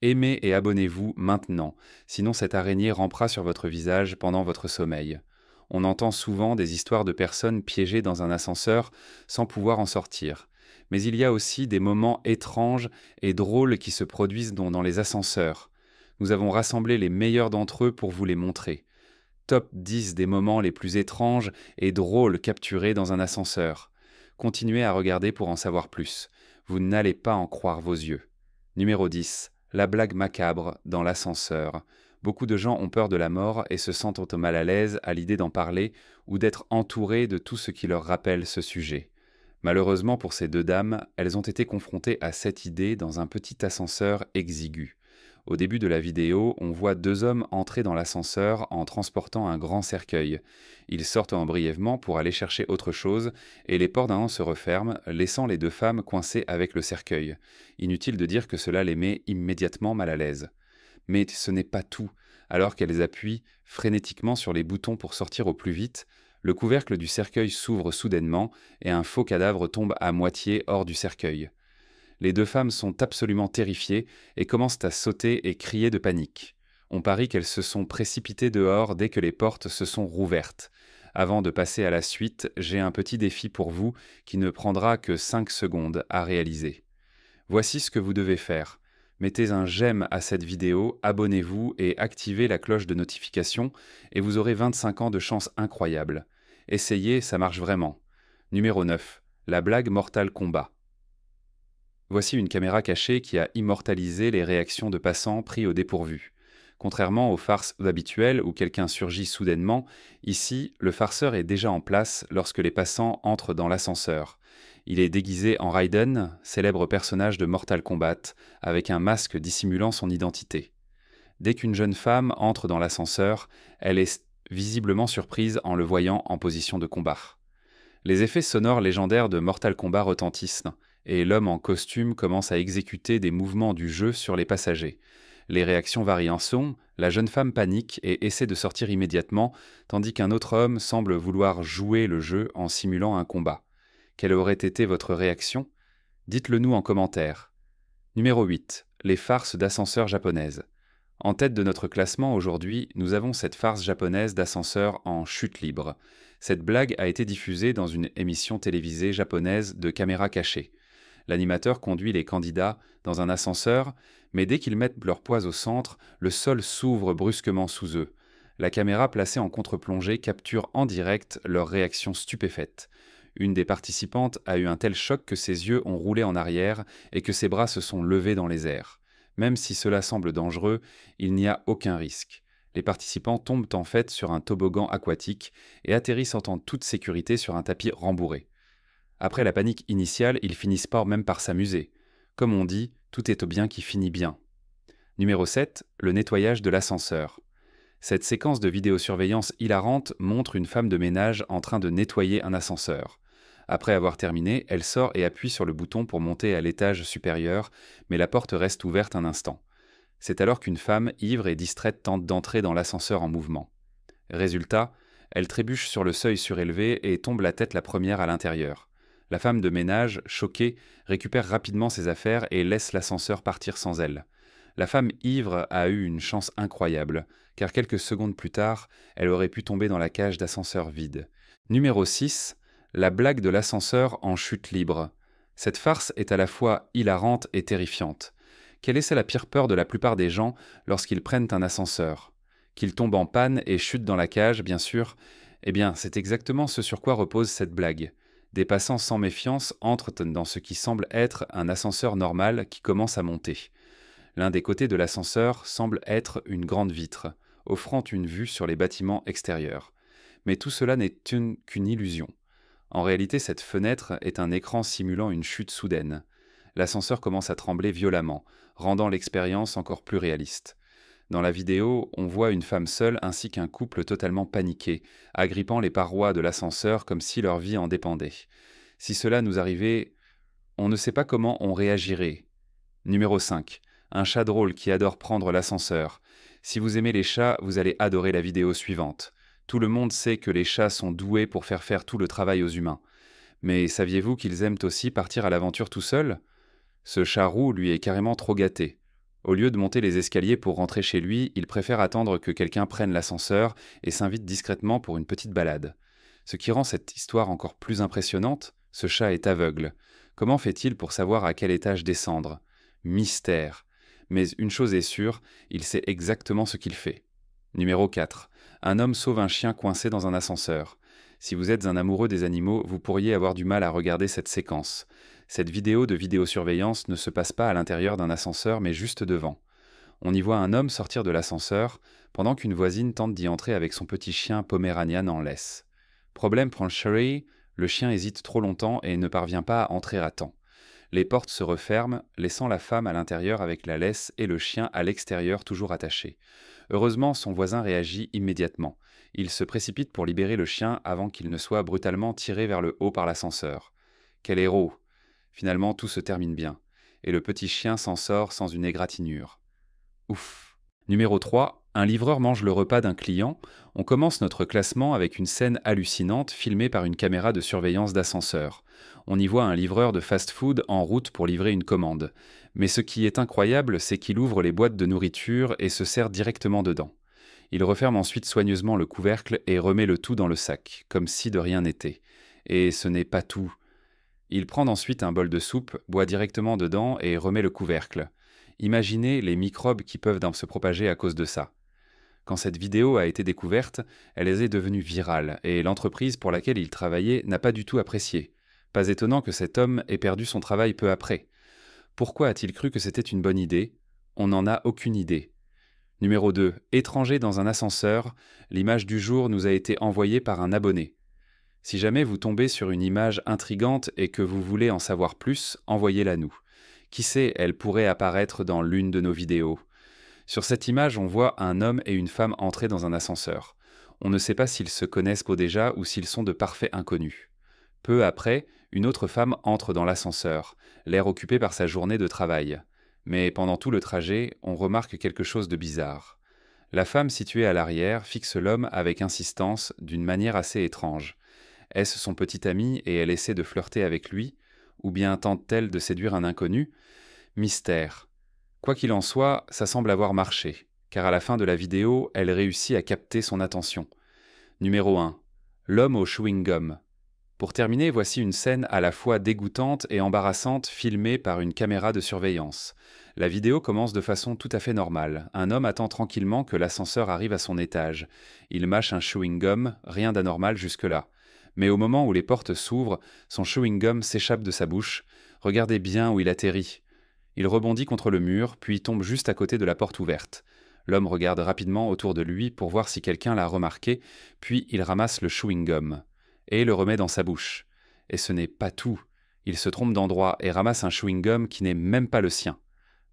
Aimez et abonnez-vous maintenant, sinon cette araignée rampera sur votre visage pendant votre sommeil. On entend souvent des histoires de personnes piégées dans un ascenseur sans pouvoir en sortir. Mais il y a aussi des moments étranges et drôles qui se produisent dans les ascenseurs. Nous avons rassemblé les meilleurs d'entre eux pour vous les montrer. Top 10 des moments les plus étranges et drôles capturés dans un ascenseur. Continuez à regarder pour en savoir plus. Vous n'allez pas en croire vos yeux. Numéro 10. La blague macabre dans l'ascenseur. Beaucoup de gens ont peur de la mort et se sentent mal à l'aise à l'idée d'en parler ou d'être entourés de tout ce qui leur rappelle ce sujet. Malheureusement pour ces deux dames, elles ont été confrontées à cette idée dans un petit ascenseur exigu. Au début de la vidéo, on voit deux hommes entrer dans l'ascenseur en transportant un grand cercueil. Ils sortent brièvement pour aller chercher autre chose et les portes d'un se referment, laissant les deux femmes coincées avec le cercueil. Inutile de dire que cela les met immédiatement mal à l'aise. Mais ce n'est pas tout. Alors qu'elles appuient frénétiquement sur les boutons pour sortir au plus vite, le couvercle du cercueil s'ouvre soudainement et un faux cadavre tombe à moitié hors du cercueil. Les deux femmes sont absolument terrifiées et commencent à sauter et crier de panique. On parie qu'elles se sont précipitées dehors dès que les portes se sont rouvertes. Avant de passer à la suite, j'ai un petit défi pour vous qui ne prendra que 5 secondes à réaliser. Voici ce que vous devez faire. Mettez un j'aime à cette vidéo, abonnez-vous et activez la cloche de notification et vous aurez 25 ans de chance incroyable. Essayez, ça marche vraiment. Numéro 9. La blague Mortal Kombat. Voici une caméra cachée qui a immortalisé les réactions de passants pris au dépourvu. Contrairement aux farces habituelles où quelqu'un surgit soudainement, ici, le farceur est déjà en place lorsque les passants entrent dans l'ascenseur. Il est déguisé en Raiden, célèbre personnage de Mortal Kombat, avec un masque dissimulant son identité. Dès qu'une jeune femme entre dans l'ascenseur, elle est visiblement surprise en le voyant en position de combat. Les effets sonores légendaires de Mortal Kombat retentissent, et l'homme en costume commence à exécuter des mouvements du jeu sur les passagers. Les réactions varient en son, la jeune femme panique et essaie de sortir immédiatement, tandis qu'un autre homme semble vouloir jouer le jeu en simulant un combat. Quelle aurait été votre réaction? Dites-le nous en commentaire. Numéro 8. Les farces d'ascenseurs japonaises. En tête de notre classement aujourd'hui, nous avons cette farce japonaise d'ascenseur en chute libre. Cette blague a été diffusée dans une émission télévisée japonaise de caméra cachée. L'animateur conduit les candidats dans un ascenseur, mais dès qu'ils mettent leur poids au centre, le sol s'ouvre brusquement sous eux. La caméra placée en contre-plongée capture en direct leur réaction stupéfaite. Une des participantes a eu un tel choc que ses yeux ont roulé en arrière et que ses bras se sont levés dans les airs. Même si cela semble dangereux, il n'y a aucun risque. Les participants tombent en fait sur un toboggan aquatique et atterrissent en toute sécurité sur un tapis rembourré. Après la panique initiale, ils finissent même par s'amuser. Comme on dit, tout est au bien qui finit bien. Numéro 7. Le nettoyage de l'ascenseur. Cette séquence de vidéosurveillance hilarante montre une femme de ménage en train de nettoyer un ascenseur. Après avoir terminé, elle sort et appuie sur le bouton pour monter à l'étage supérieur, mais la porte reste ouverte un instant. C'est alors qu'une femme, ivre et distraite, tente d'entrer dans l'ascenseur en mouvement. Résultat, elle trébuche sur le seuil surélevé et tombe la tête la première à l'intérieur. La femme de ménage, choquée, récupère rapidement ses affaires et laisse l'ascenseur partir sans elle. La femme ivre a eu une chance incroyable, car quelques secondes plus tard, elle aurait pu tomber dans la cage d'ascenseur vide. Numéro 6. La blague de l'ascenseur en chute libre. Cette farce est à la fois hilarante et terrifiante. Quelle est la pire peur de la plupart des gens lorsqu'ils prennent un ascenseur? Qu'ils tombent en panne et chutent dans la cage, bien sûr. Eh bien, c'est exactement ce sur quoi repose cette blague. Des passants sans méfiance entrent dans ce qui semble être un ascenseur normal qui commence à monter. L'un des côtés de l'ascenseur semble être une grande vitre, offrant une vue sur les bâtiments extérieurs. Mais tout cela n'est qu'une illusion. En réalité, cette fenêtre est un écran simulant une chute soudaine. L'ascenseur commence à trembler violemment, rendant l'expérience encore plus réaliste. Dans la vidéo, on voit une femme seule ainsi qu'un couple totalement paniqué, agrippant les parois de l'ascenseur comme si leur vie en dépendait. Si cela nous arrivait, on ne sait pas comment on réagirait. Numéro 5. Un chat drôle qui adore prendre l'ascenseur. Si vous aimez les chats, vous allez adorer la vidéo suivante. Tout le monde sait que les chats sont doués pour faire tout le travail aux humains. Mais saviez-vous qu'ils aiment aussi partir à l'aventure tout seuls? Ce chat roux, lui, est carrément trop gâté. Au lieu de monter les escaliers pour rentrer chez lui, il préfère attendre que quelqu'un prenne l'ascenseur et s'invite discrètement pour une petite balade. Ce qui rend cette histoire encore plus impressionnante, ce chat est aveugle. Comment fait-il pour savoir à quel étage descendre? Mystère. Mais une chose est sûre, il sait exactement ce qu'il fait. Numéro 4. Un homme sauve un chien coincé dans un ascenseur. Si vous êtes un amoureux des animaux, vous pourriez avoir du mal à regarder cette séquence. Cette vidéo de vidéosurveillance ne se passe pas à l'intérieur d'un ascenseur mais juste devant. On y voit un homme sortir de l'ascenseur pendant qu'une voisine tente d'y entrer avec son petit chien poméranian en laisse. Problème pour Sherry, le chien hésite trop longtemps et ne parvient pas à entrer à temps. Les portes se referment, laissant la femme à l'intérieur avec la laisse et le chien à l'extérieur toujours attaché. Heureusement, son voisin réagit immédiatement. Il se précipite pour libérer le chien avant qu'il ne soit brutalement tiré vers le haut par l'ascenseur. Quel héros! Finalement, tout se termine bien, et le petit chien s'en sort sans une égratignure. Ouf! Numéro 3. Un livreur mange le repas d'un client. On commence notre classement avec une scène hallucinante filmée par une caméra de surveillance d'ascenseur. On y voit un livreur de fast-food en route pour livrer une commande. Mais ce qui est incroyable, c'est qu'il ouvre les boîtes de nourriture et se sert directement dedans. Il referme ensuite soigneusement le couvercle et remet le tout dans le sac, comme si de rien n'était. Et ce n'est pas tout. Il prend ensuite un bol de soupe, boit directement dedans et remet le couvercle. Imaginez les microbes qui peuvent se propager à cause de ça. Quand cette vidéo a été découverte, elle est devenue virale et l'entreprise pour laquelle il travaillait n'a pas du tout apprécié. Pas étonnant que cet homme ait perdu son travail peu après. Pourquoi a-t-il cru que c'était une bonne idée? On n'en a aucune idée. Numéro 2. Étranger dans un ascenseur. L'image du jour nous a été envoyée par un abonné. Si jamais vous tombez sur une image intrigante et que vous voulez en savoir plus, envoyez-la nous. Qui sait, elle pourrait apparaître dans l'une de nos vidéos. Sur cette image, on voit un homme et une femme entrer dans un ascenseur. On ne sait pas s'ils se connaissent déjà ou s'ils sont de parfaits inconnus. Peu après, une autre femme entre dans l'ascenseur, l'air occupé par sa journée de travail. Mais pendant tout le trajet, on remarque quelque chose de bizarre. La femme située à l'arrière fixe l'homme avec insistance, d'une manière assez étrange. Est-ce son petit ami et elle essaie de flirter avec lui? Ou bien tente-t-elle de séduire un inconnu? Mystère. Quoi qu'il en soit, ça semble avoir marché, car à la fin de la vidéo, elle réussit à capter son attention. Numéro 1. L'homme au chewing-gum. Pour terminer, voici une scène à la fois dégoûtante et embarrassante filmée par une caméra de surveillance. La vidéo commence de façon tout à fait normale. Un homme attend tranquillement que l'ascenseur arrive à son étage. Il mâche un chewing-gum, rien d'anormal jusque-là. Mais au moment où les portes s'ouvrent, son chewing-gum s'échappe de sa bouche. Regardez bien où il atterrit. Il rebondit contre le mur, puis tombe juste à côté de la porte ouverte. L'homme regarde rapidement autour de lui pour voir si quelqu'un l'a remarqué, puis il ramasse le chewing-gum et le remet dans sa bouche. Et ce n'est pas tout. Il se trompe d'endroit et ramasse un chewing-gum qui n'est même pas le sien.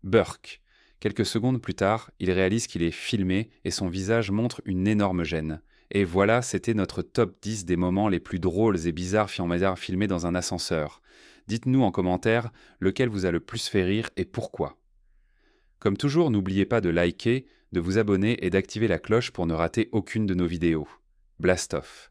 Burk. Quelques secondes plus tard, il réalise qu'il est filmé et son visage montre une énorme gêne. Et voilà, c'était notre top 10 des moments les plus drôles et bizarres filmés dans un ascenseur. Dites-nous en commentaire lequel vous a le plus fait rire et pourquoi. Comme toujours, n'oubliez pas de liker, de vous abonner et d'activer la cloche pour ne rater aucune de nos vidéos. Blast off.